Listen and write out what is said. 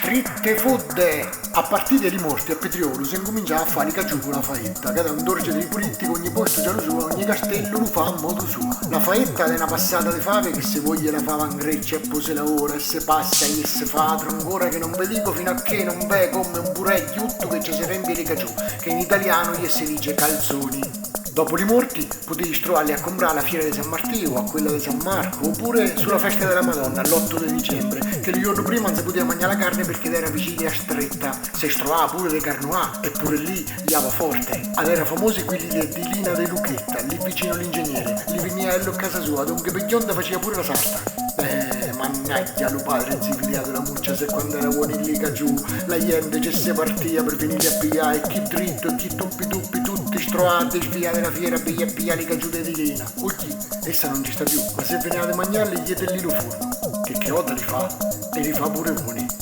fritte fudde! A partire di morti a Petriolo si incominciava a fare i caggiù con la faetta, che era un dolce di puritti, ogni posto c'è lo suo, ogni castello lo fa a modo suo. La faetta è una passata di fave che se voglia la fava in greccia e poi se lavora e se passa e se fa ancora che non ve dico fino a che non ve come un purè chiutto che ci si riempie di caggiù, che in italiano gli si dice calzoni. Dopo i morti potevi trovarli a comprare alla fiera di San Martino o a quella di San Marco oppure sulla festa della Madonna l'8 di dicembre, che il giorno prima non si poteva mangiare la carne perché era vicina stretta. Si trovava pure le carnoà e pure lì liava forte. Ed era famosi quelli di Lina de Lucchetta, lì vicino l'ingegnere, lì veniva a casa sua, dunque Peglionda faceva pure la sarta. Mannaggia lo padre insipidiato la muccia se quando era buoni lì giù la gente ci si partia per venire a pigliare chi dritto e chi tuppi tutti strovati sviati la fiera per a pigliare i caggiù di Lina o chi, essa non ci sta più ma se veniate a mangiarli gli lì lo furno che oda li fa e li fa pure buoni.